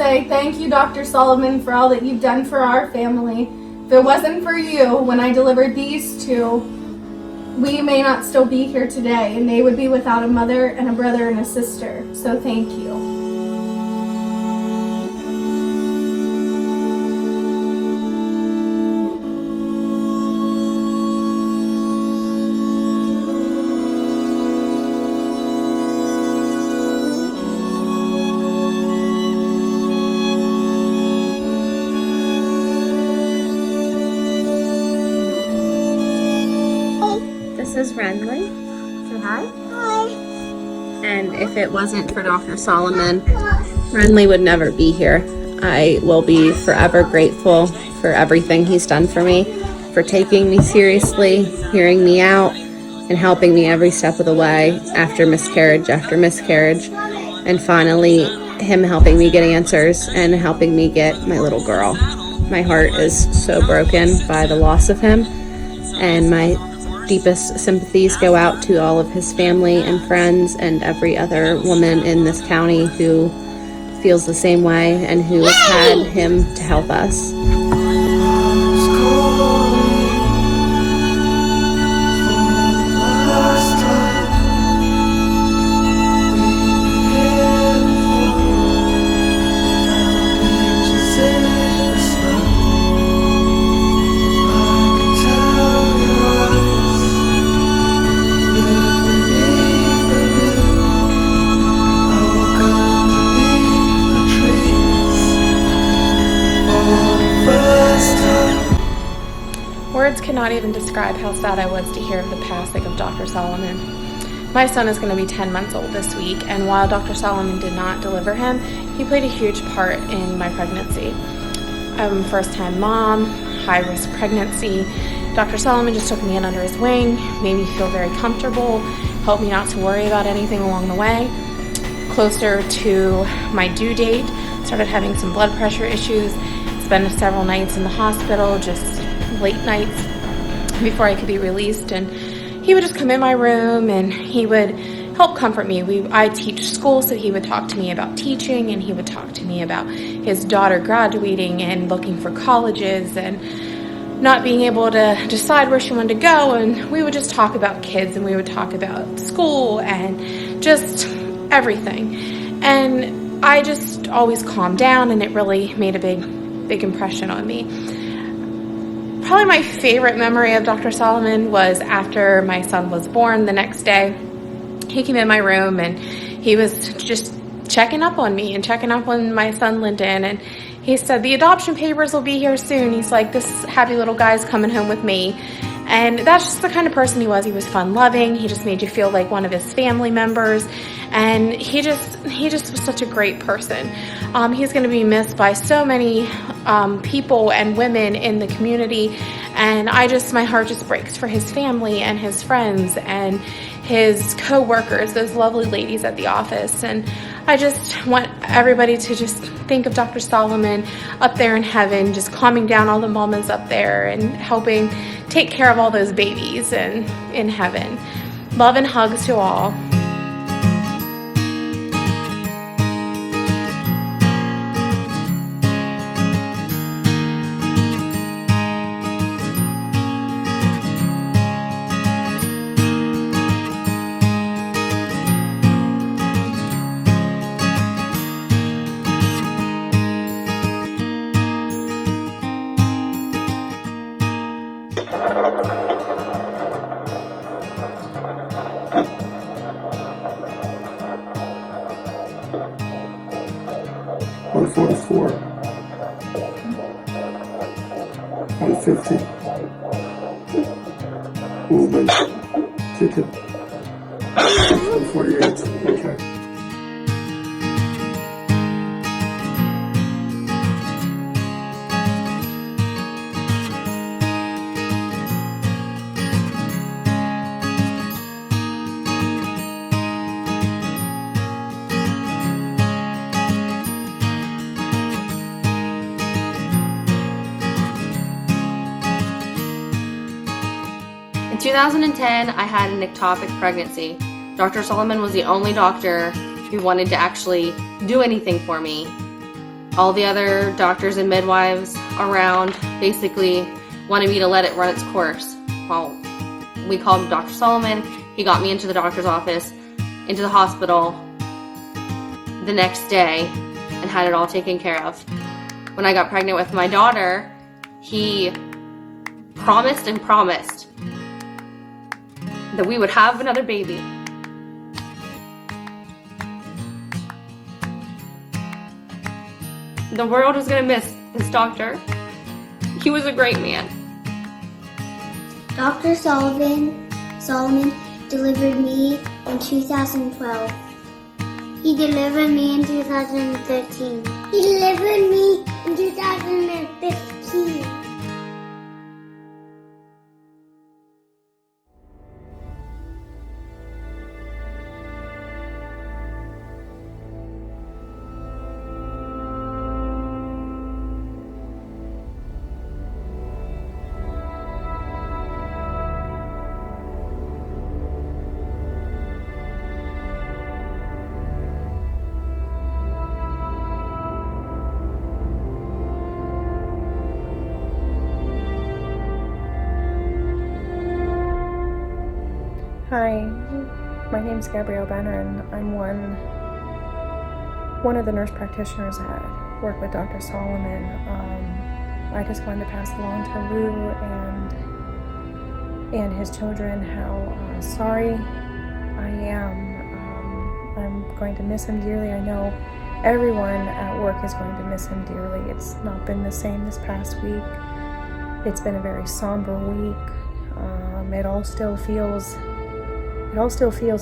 say thank you, Dr. Solomon, for all that you've done for our family. If it wasn't for you, when I delivered these two, we may not still be here today, and they would be without a mother and a brother and a sister. So thank you. This is Renly. Say hi. Hi. And if it wasn't for Dr. Solomon, Renly would never be here. I will be forever grateful for everything he's done for me, for taking me seriously, hearing me out, and helping me every step of the way after miscarriage, and finally him helping me get answers and helping me get my little girl. My heart is so broken by the loss of him, and my deepest sympathies go out to all of his family and friends and every other woman in this county who feels the same way and who has had him to help us. Words cannot even describe how sad I was to hear of the passing of Dr. Solomon. My son is going to be 10 months old this week, and while Dr. Solomon did not deliver him, he played a huge part in my pregnancy. I'm a first-time mom, high-risk pregnancy. Dr. Solomon just took me in under his wing, made me feel very comfortable, helped me not to worry about anything along the way. Closer to my due date, started having some blood pressure issues, spent several nights in the hospital, just late nights before I could be released, and he would just come in my room and he would help comfort me. I teach school, so he would talk to me about teaching, and he would talk to me about his daughter graduating and looking for colleges and not being able to decide where she wanted to go, and we would just talk about kids, and we would talk about school and just everything. And I just always calmed down, and it really made a big impression on me. Probably my favorite memory of Dr. Solomon was after my son was born the next day. He came in my room and he was just checking up on me and checking up on my son Lyndon, and he said, the adoption papers will be here soon. He's like, this happy little guy's coming home with me. And that's just the kind of person he was. He was fun-loving. He just made you feel like one of his family members. And he just was such a great person. He's going to be missed by so many people and women in the community. And my heart just breaks for his family and his friends and his co-workers, those lovely ladies at the office. And I just want everybody to just think of Dr. Solomon up there in heaven, just calming down all the mamas up there and helping take care of all those babies and in heaven. Love and hugs to all. $144, $150, movement, ticket, $148, okay. In 2010, I had an ectopic pregnancy. Dr. Solomon was the only doctor who wanted to actually do anything for me. All the other doctors and midwives around basically wanted me to let it run its course. Well, we called Dr. Solomon. He got me into the doctor's office, into the hospital the next day, and had it all taken care of. When I got pregnant with my daughter, he promised and promised that we would have another baby. The world is gonna miss this doctor. He was a great man. Dr. Solomon delivered me in 2012. He delivered me in 2013. He delivered me in 2015. Hi, my name is Gabrielle Benner, and I'm one of the nurse practitioners that work with Dr. Solomon. I just wanted to pass along to Lou and his children how sorry I am. I'm going to miss him dearly. I know everyone at work is going to miss him dearly. It's not been the same this past week. It's been a very somber week. It all still feels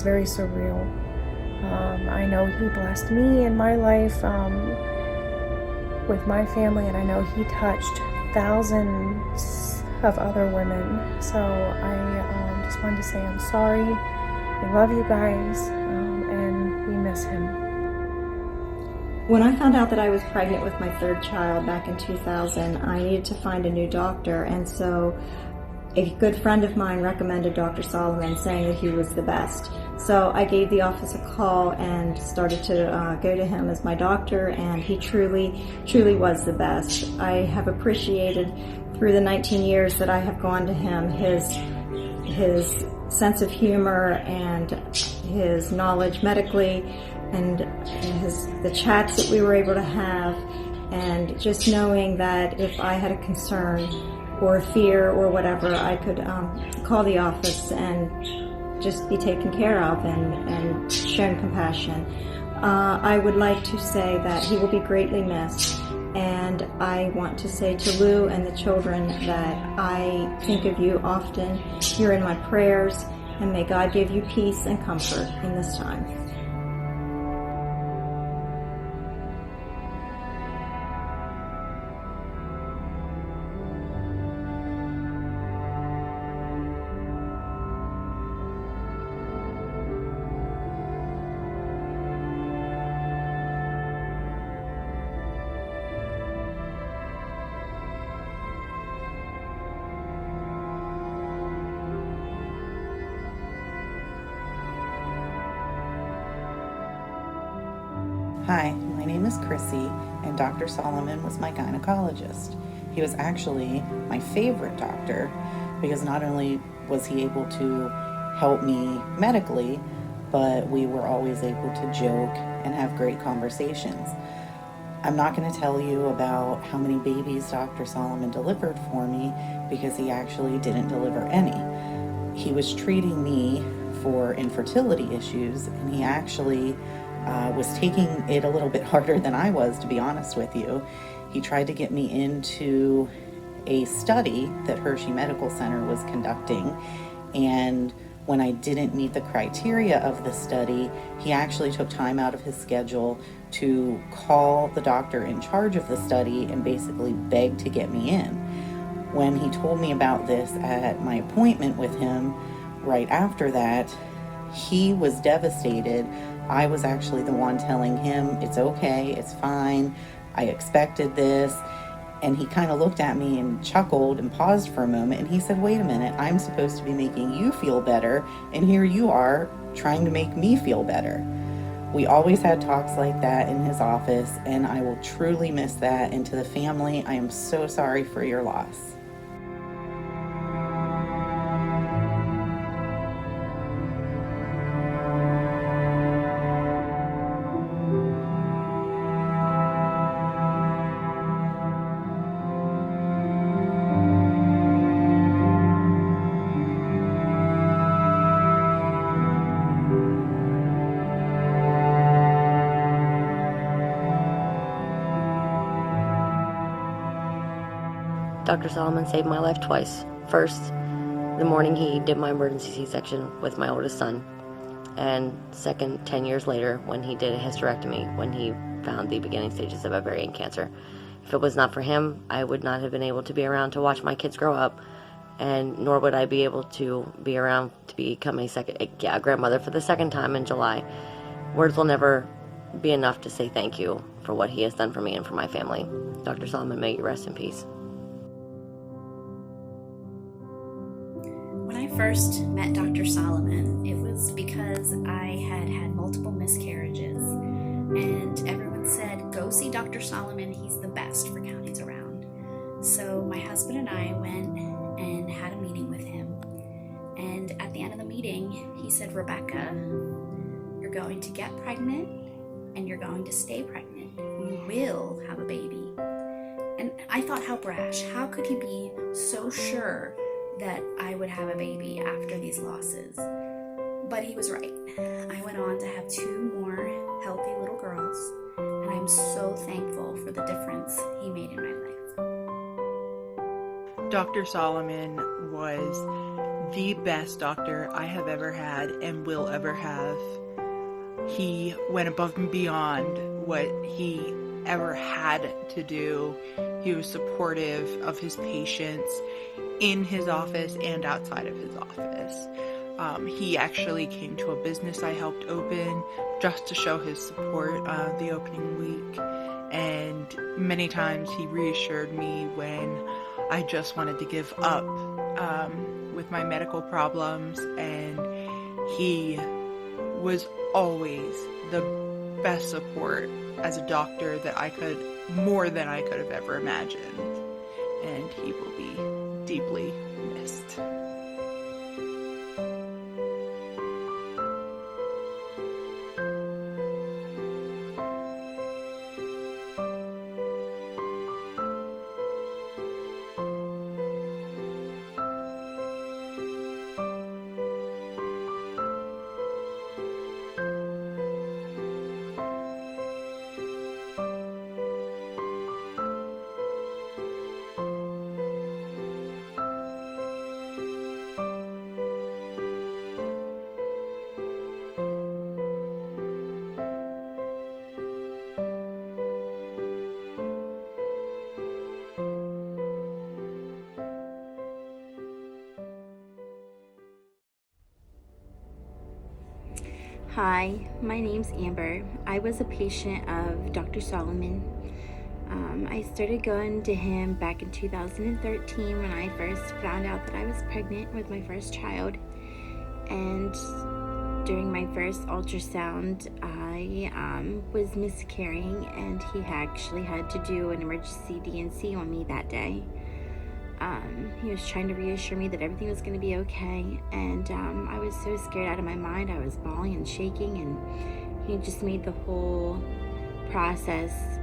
very surreal. I know he blessed me in my life with my family, and I know he touched thousands of other women. So I just wanted to say I'm sorry. We love you guys, and we miss him. When I found out that I was pregnant with my third child back in 2000, I needed to find a new doctor, and so a good friend of mine recommended Dr. Solomon, saying that he was the best. So I gave the office a call and started to go to him as my doctor, and he truly was the best. I have appreciated through the 19 years that I have gone to him his sense of humor and his knowledge medically, and the chats that we were able to have, and just knowing that if I had a concern or fear or whatever, I could call the office and just be taken care of and shown compassion. I would like to say that he will be greatly missed, and I want to say to Lou and the children that I think of you often. You're in my prayers, and may God give you peace and comfort in this time. Hi, my name is Chrissy, and Dr. Solomon was my gynecologist. He was actually my favorite doctor because not only was he able to help me medically, but we were always able to joke and have great conversations. I'm not going to tell you about how many babies Dr. Solomon delivered for me because he actually didn't deliver any. He was treating me for infertility issues, and he actually was taking it a little bit harder than I was, to be honest with you. He tried to get me into a study that Hershey Medical Center was conducting, and when I didn't meet the criteria of the study, he actually took time out of his schedule to call the doctor in charge of the study and basically beg to get me in. When he told me about this at my appointment with him right after that, he was devastated. I was actually the one telling him, it's okay, it's fine, I expected this. And he kind of looked at me and chuckled and paused for a moment, and he said, wait a minute, I'm supposed to be making you feel better, and here you are trying to make me feel better. We always had talks like that in his office, and I will truly miss that. And to the family, I am so sorry for your loss. Dr. Solomon saved my life twice. First, the morning he did my emergency C-section with my oldest son. And second, 10 years later, when he did a hysterectomy, when he found the beginning stages of ovarian cancer. If it was not for him, I would not have been able to be around to watch my kids grow up, and nor would I be able to be around to become a grandmother for the second time in July. Words will never be enough to say thank you for what he has done for me and for my family. Dr. Solomon, may you rest in peace. When I first met Dr. Solomon, it was because I had had multiple miscarriages, and everyone said, go see Dr. Solomon, he's the best for counties around. So my husband and I went and had a meeting with him, and at the end of the meeting, he said, Rebecca, you're going to get pregnant, and you're going to stay pregnant. You will have a baby. And I thought, how brash, how could he be so sure that I would have a baby after these losses? But he was right. I went on to have 2 more healthy little girls, and I'm so thankful for the difference he made in my life. Dr. Solomon was the best doctor I have ever had and will ever have. He went above and beyond what he ever had to do. He was supportive of his patients in his office and outside of his office. He actually came to a business I helped open just to show his support the opening week, and many times he reassured me when I just wanted to give up with my medical problems, and he was always the best support as a doctor that more than I could have ever imagined, and he will be deeply missed. Hi, my name's Amber. I was a patient of Dr. Solomon. I started going to him back in 2013 when I first found out that I was pregnant with my first child. And during my first ultrasound, I was miscarrying, and he actually had to do an emergency D&C on me that day. He was trying to reassure me that everything was going to be okay, and I was so scared out of my mind. I was bawling and shaking, and he just made the whole process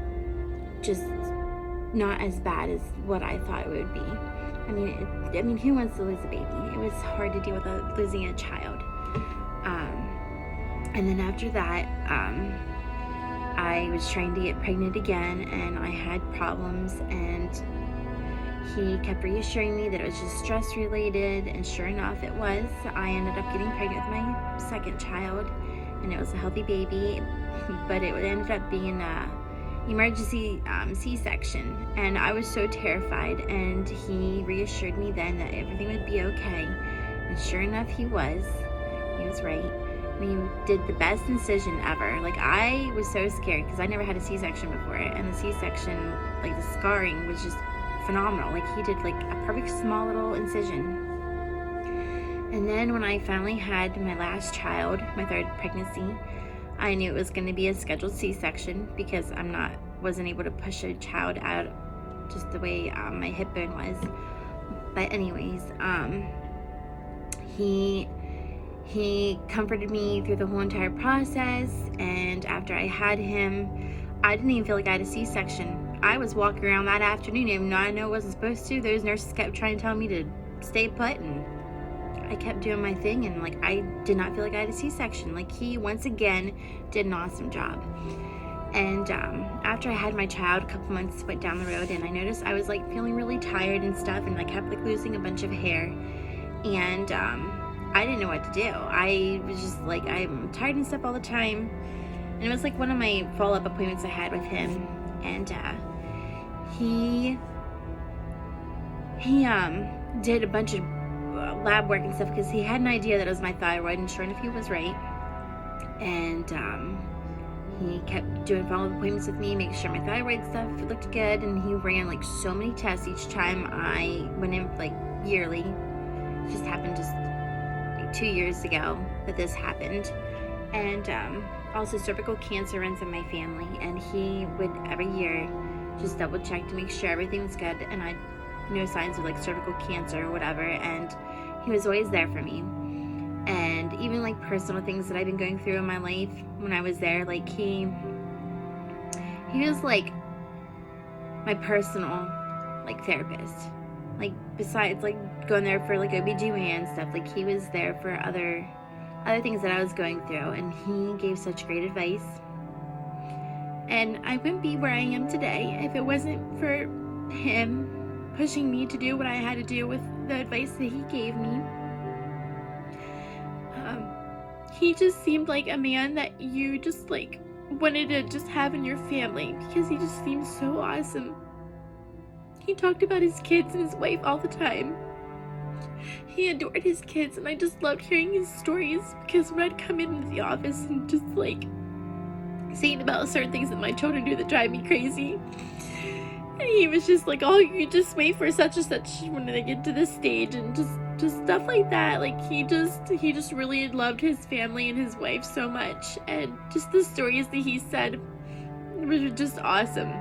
just not as bad as what I thought it would be. I mean, who wants to lose a baby? It was hard to deal with losing a child. And then after that, I was trying to get pregnant again, and I had problems, and he kept reassuring me that it was just stress related, and sure enough it was. I ended up getting pregnant with my second child, and it was a healthy baby, but it ended up being a emergency C-section, and I was so terrified, and he reassured me then that everything would be okay, and sure enough he was right. And he did the best incision ever. Like, I was so scared because I never had a C-section before, and the C-section, like, the scarring was just phenomenal. Like, he did like a perfect small little incision. And then when I finally had my last child, my third pregnancy, I knew it was going to be a scheduled C-section because wasn't able to push a child out just the way my hip bone was. But anyways, he comforted me through the whole entire process, and after I had him, I didn't even feel like I had a C-section. I was walking around that afternoon even though I know I wasn't supposed to. Those nurses kept trying to tell me to stay put, and I kept doing my thing, and like I did not feel like I had a C-section. Like he once again did an awesome job. And after I had my child, a couple months went down the road, and I noticed I was like feeling really tired and stuff, and I kept like losing a bunch of hair, and I didn't know what to do. I was just like, I'm tired and stuff all the time. And it was like one of my follow-up appointments I had with him, and he did a bunch of lab work and stuff because he had an idea that it was my thyroid, and sure enough he was right. And he kept doing follow-up appointments with me, making sure my thyroid stuff looked good, and he ran like so many tests each time I went in, like yearly. It just happened just like 2 years ago that this happened. And also cervical cancer runs in my family, and he would every year just double check to make sure everything was good and I no signs of like cervical cancer or whatever, and he was always there for me. And even like personal things that I've been going through in my life, when I was there, like he was like my personal like therapist. Like besides like going there for like OBGYN and stuff, like he was there for other things that I was going through, and he gave such great advice. And I wouldn't be where I am today if it wasn't for him pushing me to do what I had to do with the advice that he gave me. He just seemed like a man that you just like wanted to just have in your family because he just seemed so awesome. He talked about his kids and his wife all the time. He adored his kids, and I just loved hearing his stories because when I'd come into the office and just like saying about certain things that my children do that drive me crazy, and he was just like, oh, you just wait for such and such when they get to this stage, and just stuff like that. Like he just really loved his family and his wife so much, and just the stories that he said were just awesome.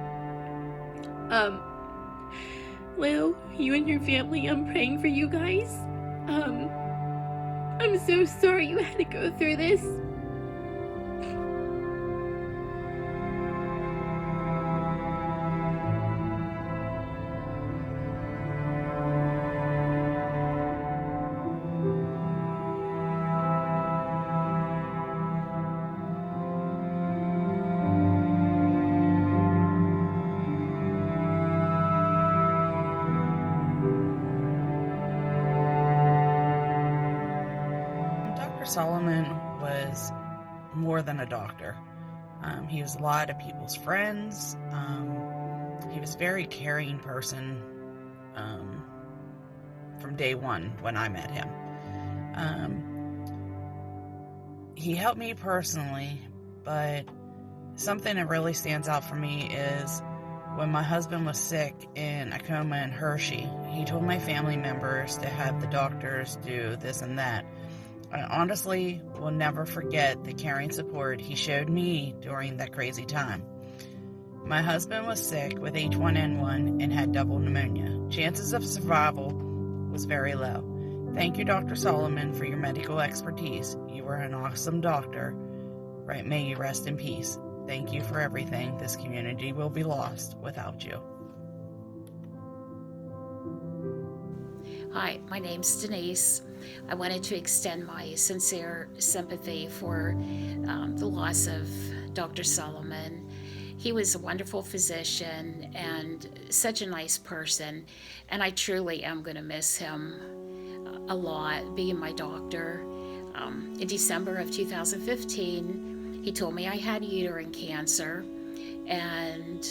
Lou, you and your family, I'm praying for you guys. I'm so sorry you had to go through this. Solomon was more than a doctor. He was a lot of people's friends. He was a very caring person from day one when I met him. He helped me personally, but something that really stands out for me is when my husband was sick in a coma in Hershey, he told my family members to have the doctors do this and that. I honestly will never forget the caring support he showed me during that crazy time. My husband was sick with H1N1 and had double pneumonia. Chances of survival was very low. Thank you, Dr. Solomon, for your medical expertise. You were an awesome doctor. Right, may you rest in peace. Thank you for everything. This community will be lost without you. Hi, my name's Denise. I wanted to extend my sincere sympathy for the loss of Dr. Solomon. He was a wonderful physician and such a nice person, and I truly am going to miss him a lot, being my doctor. In December of 2015, he told me I had uterine cancer, and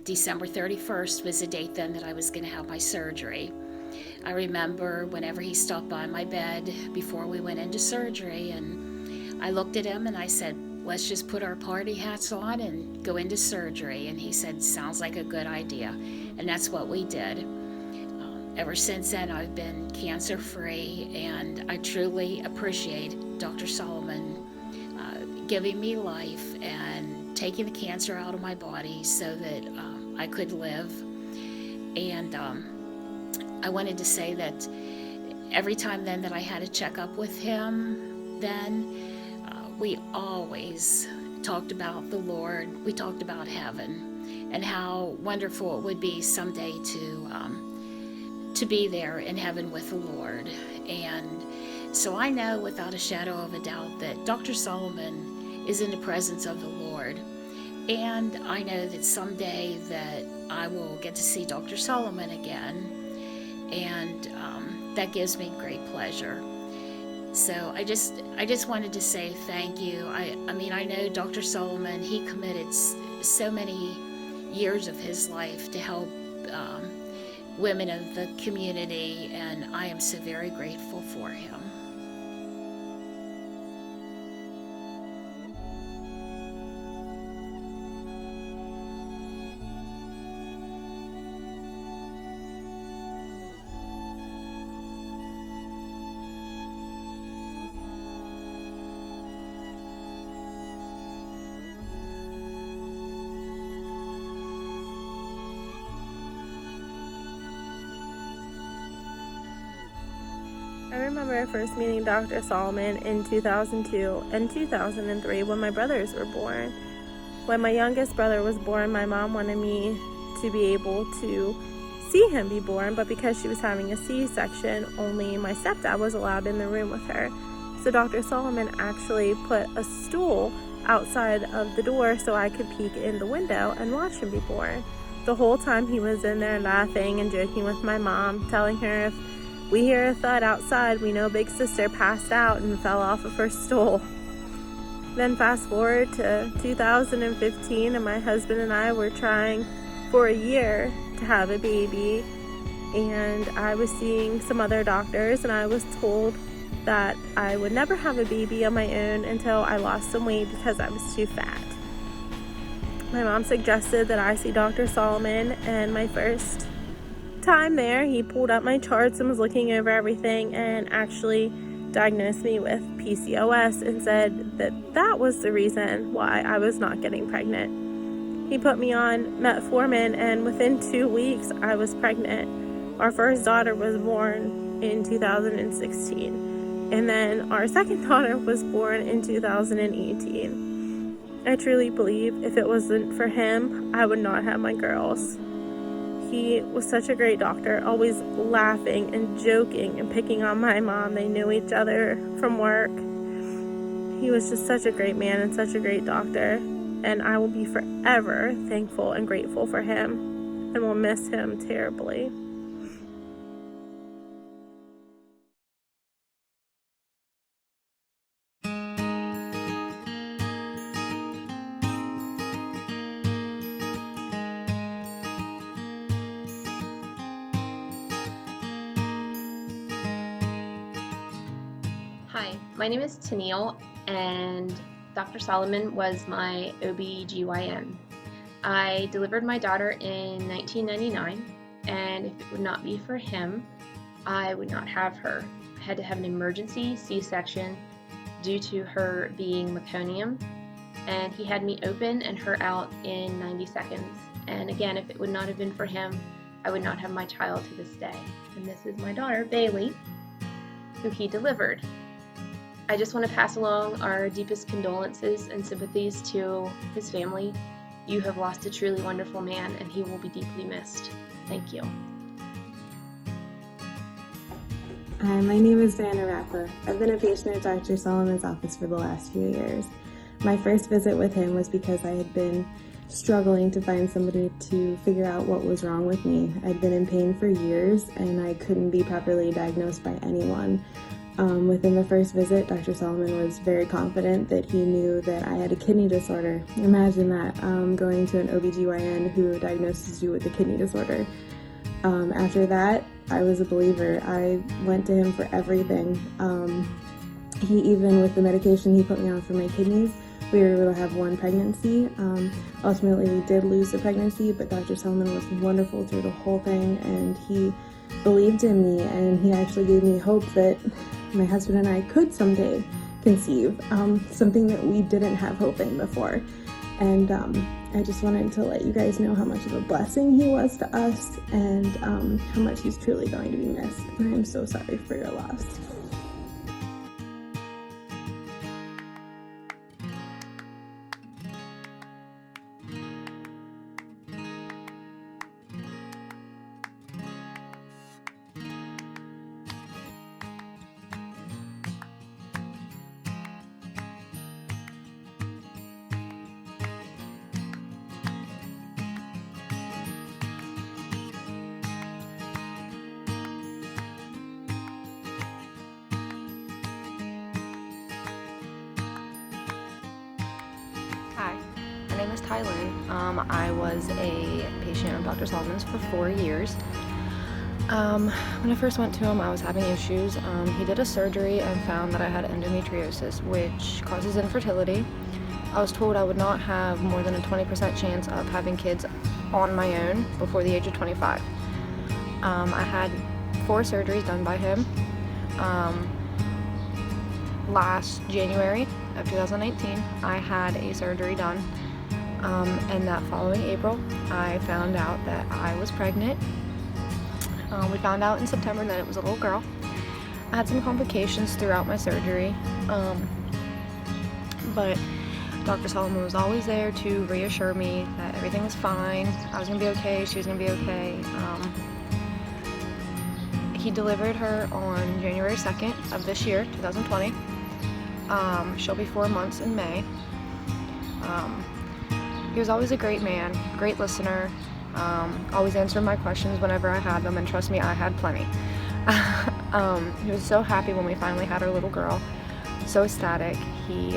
December 31st was the date then that I was going to have my surgery. I remember whenever he stopped by my bed before we went into surgery, and I looked at him and I said, let's just put our party hats on and go into surgery. And he said, sounds like a good idea. And that's what we did. Ever since then, I've been cancer-free, and I truly appreciate Dr. Solomon giving me life and taking the cancer out of my body so that I could live. And I wanted to say that every time then that I had a checkup with him, then we always talked about the Lord. We talked about heaven and how wonderful it would be someday to be there in heaven with the Lord. And so I know without a shadow of a doubt that Dr. Solomon is in the presence of the Lord. And I know that someday that I will get to see Dr. Solomon again. And that gives me great pleasure. So I just wanted to say thank you. I mean, I know Dr. Solomon, he committed so many years of his life to help women of the community, and I am so very grateful for him. I remember first meeting Dr. Solomon in 2002 and 2003 when my brothers were born. When my youngest brother was born, my mom wanted me to be able to see him be born, but because she was having a C-section, only my stepdad was allowed in the room with her. So Dr. Solomon actually put a stool outside of the door so I could peek in the window and watch him be born. The whole time he was in there laughing and joking with my mom, telling her if we hear a thud outside, we know big sister passed out and fell off of her stool. Then fast forward to 2015, and my husband and I were trying for a year to have a baby, and I was seeing some other doctors, and I was told that I would never have a baby on my own until I lost some weight because I was too fat. My mom suggested that I see Dr. Solomon, and my first time there, he pulled up my charts and was looking over everything and actually diagnosed me with PCOS and said that that was the reason why I was not getting pregnant. He put me on metformin, and within 2 weeks I was pregnant. Our first daughter was born in 2016, and then our second daughter was born in 2018. I truly believe if it wasn't for him, I would not have my girls. He was such a great doctor, always laughing and joking and picking on my mom. They knew each other from work. He was just such a great man and such a great doctor, and I will be forever thankful and grateful for him, and will miss him terribly. Hi, my name is Tennille, and Dr. Solomon was my OB/GYN. I delivered my daughter in 1999, and if it would not be for him, I would not have her. I had to have an emergency C-section due to her being meconium, and he had me open and her out in 90 seconds. And again, if it would not have been for him, I would not have my child to this day. And this is my daughter, Bailey, who he delivered. I just want to pass along our deepest condolences and sympathies to his family. You have lost a truly wonderful man, and he will be deeply missed. Thank you. Hi, my name is Diana Rapper. I've been a patient at Dr. Solomon's office for the last few years. My first visit with him was because I had been struggling to find somebody to figure out what was wrong with me. I'd been in pain for years, and I couldn't be properly diagnosed by anyone. Within the first visit, Dr. Solomon was very confident that he knew that I had a kidney disorder. Imagine that, going to an OB/GYN who diagnoses you with a kidney disorder. After that, I was a believer. I went to him for everything. He even, with the medication he put me on for my kidneys, we were able to have one pregnancy. Ultimately, we did lose the pregnancy, but Dr. Solomon was wonderful through the whole thing, and he believed in me, and he actually gave me hope that my husband and I could someday conceive, something that we didn't have hope in before. And I just wanted to let you guys know how much of a blessing he was to us, and how much he's truly going to be missed. And I am so sorry for your loss. Hi, my name is Tylynn. I was a patient of Dr. Solomon's for 4 years. When I first went to him, I was having issues. He did a surgery and found that I had endometriosis, which causes infertility. I was told I would not have more than a 20% chance of having kids on my own before the age of 25. I had 4 surgeries done by him. Last January of 2018, I had a surgery done, and that following April, I found out that I was pregnant. We found out in September that it was a little girl. I had some complications throughout my surgery, but Dr. Solomon was always there to reassure me that everything was fine, I was going to be okay, she was going to be okay. He delivered her on January 2nd of this year, 2020. She'll be 4 months in May. He was always a great man, great listener, always answered my questions whenever I had them, and trust me, I had plenty. He was so happy when we finally had our little girl, so ecstatic. He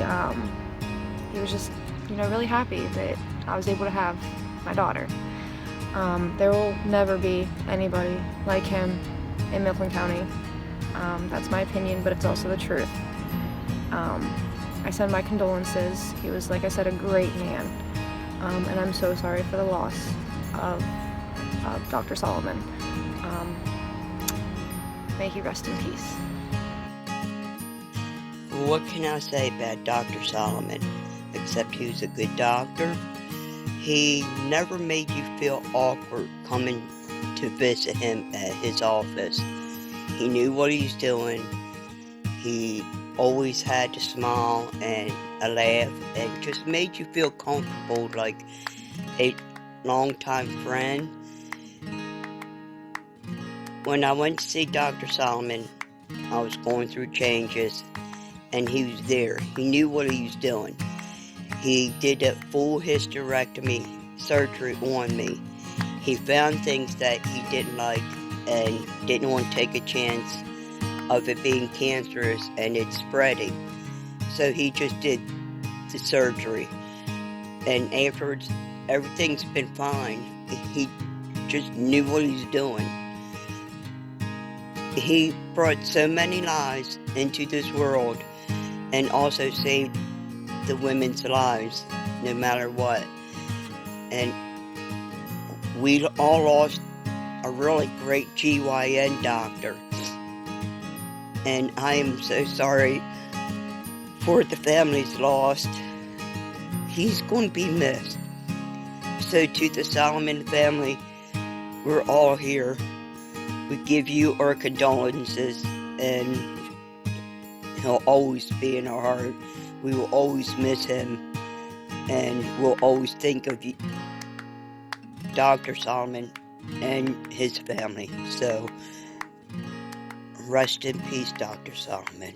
was just, really happy that I was able to have my daughter. There will never be anybody like him in Mifflin County. That's my opinion, but it's also the truth. I send my condolences. He was, like I said, a great man, and I'm so sorry for the loss of Dr. Solomon. May he rest in peace. What can I say about Dr. Solomon, except he was a good doctor? He never made you feel awkward coming to visit him at his office. He knew what he was doing. He always had a smile and a laugh and just made you feel comfortable, like a longtime friend. When I went to see Dr. Solomon, I was going through changes, and he was there. He knew what he was doing. He did a full hysterectomy surgery on me. He found things that he didn't like and didn't want to take a chance of it being cancerous and it spreading. So he just did the surgery. And afterwards, everything's been fine. He just knew what he was doing. He brought so many lives into this world and also saved the women's lives, no matter what. And we all lost a really great GYN doctor. And I am so sorry for the families lost. He's going to be missed. So to the Solomon family, we're all here. We give you our condolences, and he'll always be in our heart. We will always miss him, and we'll always think of you, Dr. Solomon and his family. So rest in peace, Dr. Solomon.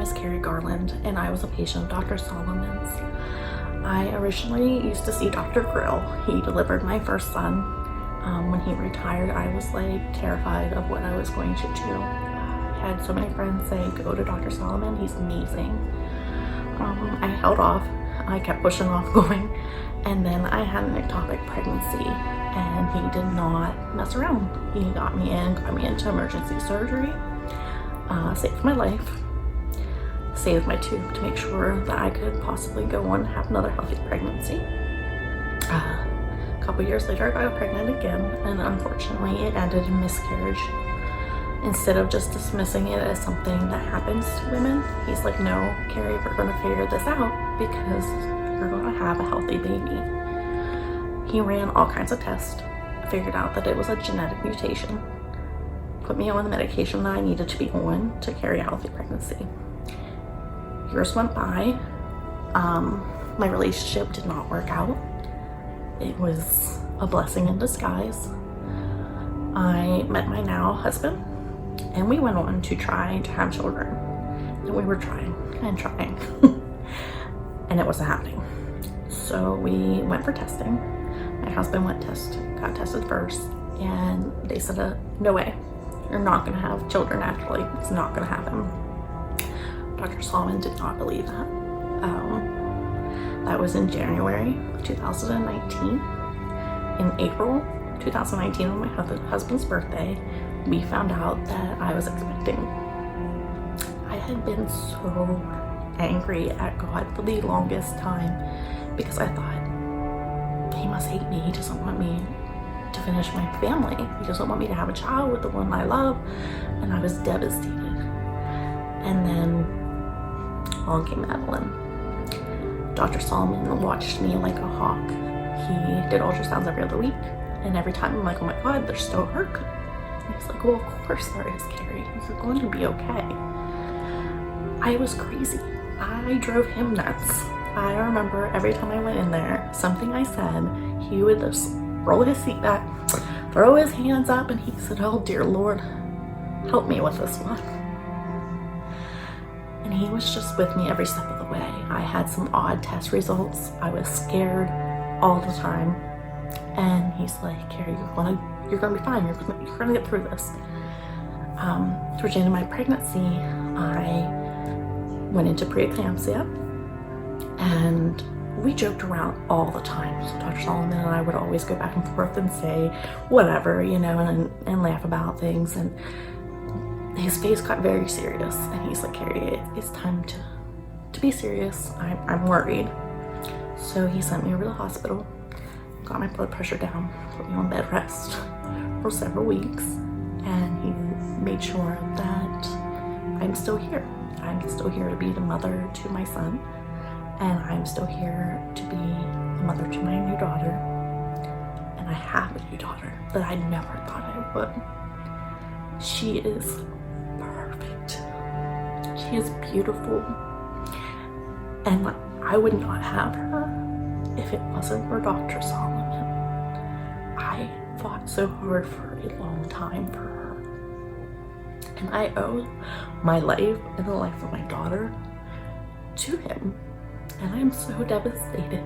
is Carrie Garland, and I was a patient of Dr. Solomon's. I originally used to see Dr. Grill. He delivered my first son. When he retired, I was like terrified of what I was going to do. I had so many friends say, go to Dr. Solomon, he's amazing. I held off. I kept pushing off going, and then I had an ectopic pregnancy, and he did not mess around. He got me into emergency surgery, saved my life, saved my tube to make sure that I could possibly go on and have another healthy pregnancy. A couple years later, I got pregnant again, and unfortunately it ended in miscarriage. Instead of just dismissing it as something that happens to women, he's like, no, Carrie, we're going to figure this out because you're going to have a healthy baby. He ran all kinds of tests, figured out that it was a genetic mutation, put me on the medication that I needed to be on to carry a healthy pregnancy. Years went by. My relationship did not work out. It was a blessing in disguise. I met my now husband, and we went on to try to have children. And we were trying and trying, and it wasn't happening. So we went for testing. My husband got tested first, and they said, no way, you're not gonna have children naturally. It's not gonna happen. Dr. Solomon did not believe that. That was in January of 2019. In April 2019, on my husband's birthday, we found out that I was expecting. I had been so angry at God for the longest time because I thought, he must hate me. He doesn't want me to finish my family. He doesn't want me to have a child with the one I love. And I was devastated. And then along came Evelyn. Dr. Solomon watched me like a hawk. He did ultrasounds every other week. And every time I'm like, oh my God, there's still hurt. And he's like, well, of course there is, Carrie. You're going to be okay. I was crazy. I drove him nuts. I remember every time I went in there, something I said, he would just roll his seat back, throw his hands up, and he said, oh dear Lord, help me with this one. And he was just with me every step of the way. I had some odd test results. I was scared all the time. And he's like, Carrie, you're gonna be fine. You're gonna get through this. Towards the end of my pregnancy, I went into preeclampsia, and we joked around all the time. So Dr. Solomon and I would always go back and forth and say whatever, you know, and laugh about things. And his face got very serious, and he's like, Carrie, it's time to be serious. I'm worried. So he sent me over to the hospital, got my blood pressure down, put me on bed rest for several weeks, and he made sure that I'm still here. I'm still here to be the mother to my son, and I'm still here to be the mother to my new daughter. And I have a new daughter that I never thought I would. She is perfect. She is beautiful. And I would not have her if it wasn't for Dr. Solomon. I fought so hard for a long time for her. And I owe my life and the life of my daughter to him. And I'm so devastated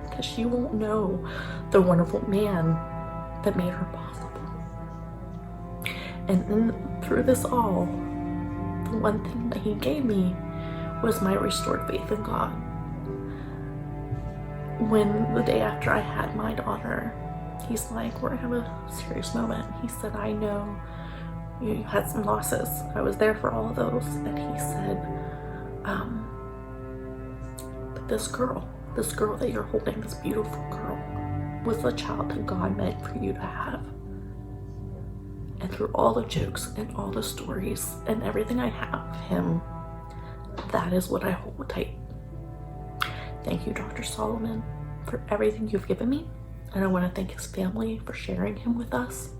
because she won't know the wonderful man that made her possible. And then through this all, the one thing that he gave me was my restored faith in God. When the day after I had my daughter, he's like, we're gonna have a serious moment. He said, I know you had some losses. I was there for all of those. And he said, but this girl that you're holding, this beautiful girl, was the child that God meant for you to have. And through all the jokes and all the stories and everything I have of him, that is what I hold tight. Thank you, Dr. Solomon, for everything you've given me. And I want to thank his family for sharing him with us.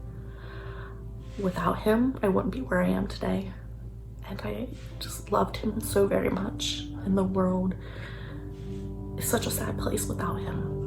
Without him, I wouldn't be where I am today. And I just loved him so very much. And the world is such a sad place without him.